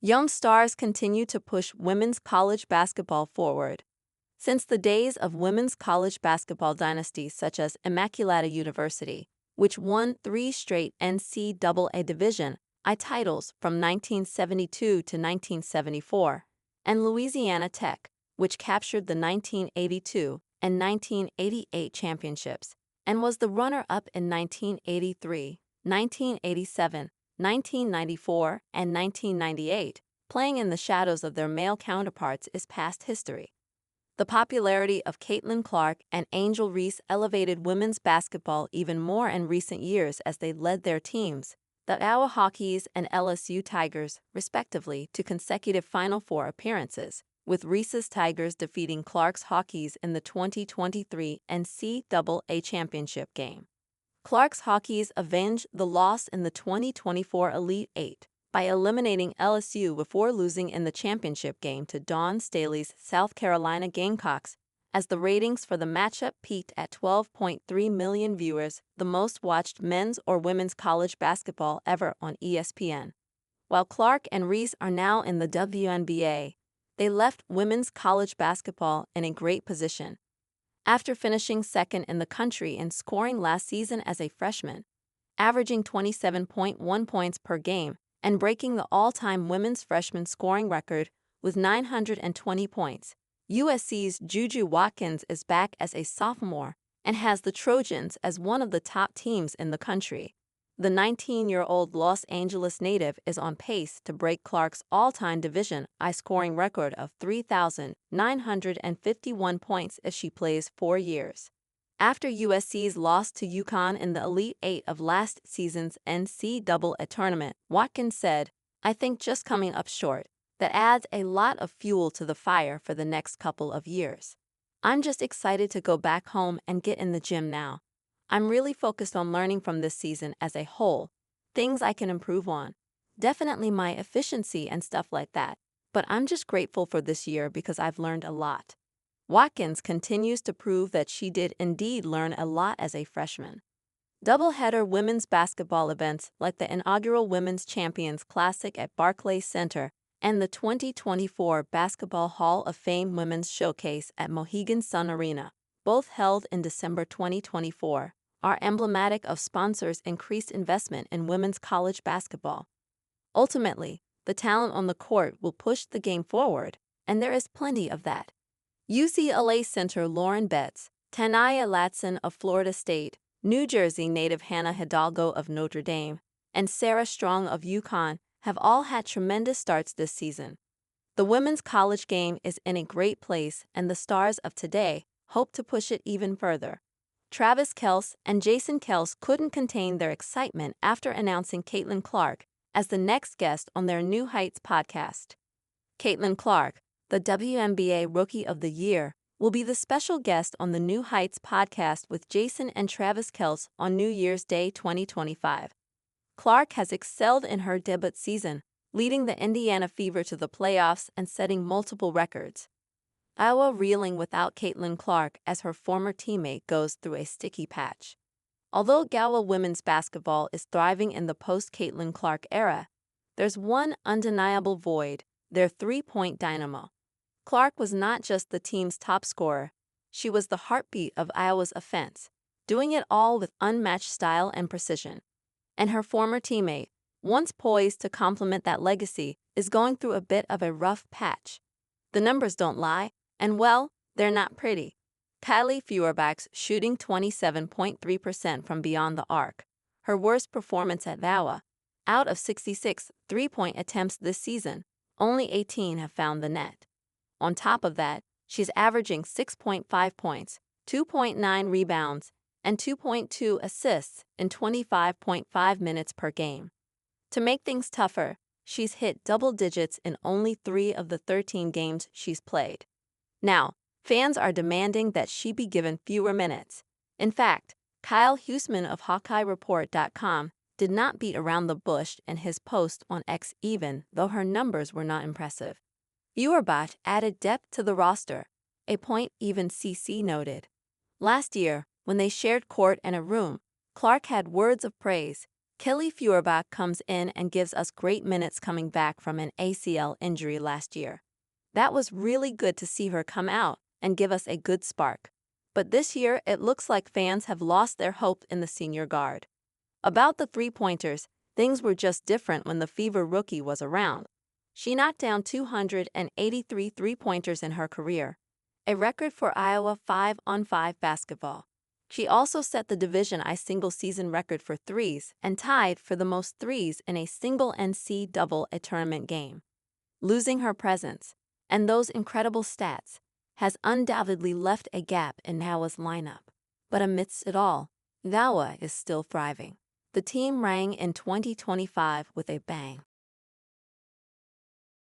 Young stars continue to push women's college basketball forward. Since the days of women's college basketball dynasties such as Immaculata University, which won 3 straight NCAA Division I titles from 1972 to 1974, and Louisiana Tech, which captured the 1982 and 1988 championships, and was the runner-up in 1983, 1987, 1994, and 1998, playing in the shadows of their male counterparts is past history. The popularity of Caitlin Clark and Angel Reese elevated women's basketball even more in recent years as they led their teams, the Iowa Hawkeyes and LSU Tigers, respectively, to consecutive Final Four appearances, with Reese's Tigers defeating Clark's Hawkeyes in the 2023 NCAA championship game. Clark's Hawkeyes avenged the loss in the 2024 Elite Eight by eliminating LSU before losing in the championship game to Dawn Staley's South Carolina Gamecocks, as the ratings for the matchup peaked at 12.3 million viewers, the most watched men's or women's college basketball ever on ESPN. While Clark and Reese are now in the WNBA, they left women's college basketball in a great position. After finishing second in the country in scoring last season as a freshman, averaging 27.1 points per game, and breaking the all-time women's freshman scoring record with 920 points, USC's Juju Watkins is back as a sophomore and has the Trojans as one of the top teams in the country. The 19-year-old Los Angeles native is on pace to break Clark's all-time Division I scoring record of 3,951 points if she plays 4 years. After USC's loss to UConn in the Elite Eight of last season's NCAA tournament, Watkins said, "I think just coming up short. That adds a lot of fuel to the fire for the next couple of years. I'm just excited to go back home and get in the gym now. I'm really focused on learning from this season as a whole, things I can improve on. Definitely my efficiency and stuff like that, but I'm just grateful for this year because I've learned a lot." Watkins continues to prove that she did indeed learn a lot as a freshman. Doubleheader women's basketball events like the inaugural Women's Champions Classic at Barclays Center and the 2024 Basketball Hall of Fame Women's Showcase at Mohegan Sun Arena, both held in December 2024, are emblematic of sponsors' increased investment in women's college basketball. Ultimately, the talent on the court will push the game forward, and there is plenty of that. UCLA center Lauren Betts, Tania Latson of Florida State, New Jersey native Hannah Hidalgo of Notre Dame, and Sarah Strong of UConn have all had tremendous starts this season. The women's college game is in a great place, and the stars of today hope to push it even further. Travis Kelce and Jason Kelce couldn't contain their excitement after announcing Caitlin Clark as the next guest on their New Heights podcast. Caitlin Clark, the WNBA Rookie of the Year, will be the special guest on the New Heights podcast with Jason and Travis Kelce on New Year's Day 2025. Clark has excelled in her debut season, leading the Indiana Fever to the playoffs and setting multiple records. Iowa reeling without Caitlin Clark as her former teammate goes through a sticky patch. Although Iowa women's basketball is thriving in the post-Caitlin Clark era, there's one undeniable void: their three-point dynamo. Clark was not just the team's top scorer, she was the heartbeat of Iowa's offense, doing it all with unmatched style and precision. And her former teammate, once poised to complement that legacy, is going through a bit of a rough patch. The numbers don't lie, and well, they're not pretty. Kylie Feuerbach's shooting 27.3% from beyond the arc, her worst performance at Iowa. Out of 66 three-point attempts this season, only 18 have found the net. On top of that, she's averaging 6.5 points, 2.9 rebounds, and 2.2 assists in 25.5 minutes per game. To make things tougher, she's hit double digits in only 3 of the 13 games she's played. Now, fans are demanding that she be given fewer minutes. In fact, Kyle Huseman of HawkeyeReport.com did not beat around the bush in his post on X even though her numbers were not impressive. Feuerbach added depth to the roster, a point even CC noted. Last year, when they shared court and a room, Clark had words of praise, Kelly Feuerbach comes in and gives us great minutes coming back from an ACL injury last year. That was really good to see her come out and give us a good spark. But this year, it looks like fans have lost their hope in the senior guard. About the three-pointers, things were just different when the Fever rookie was around. She knocked down 283 three-pointers in her career, a record for Iowa 5-on-5 basketball. She also set the Division I single-season record for threes and tied for the most threes in a single NCAA tournament game. Losing her presence, and those incredible stats, has undoubtedly left a gap in Iowa's lineup. But amidst it all, Iowa is still thriving. The team rang in 2025 with a bang.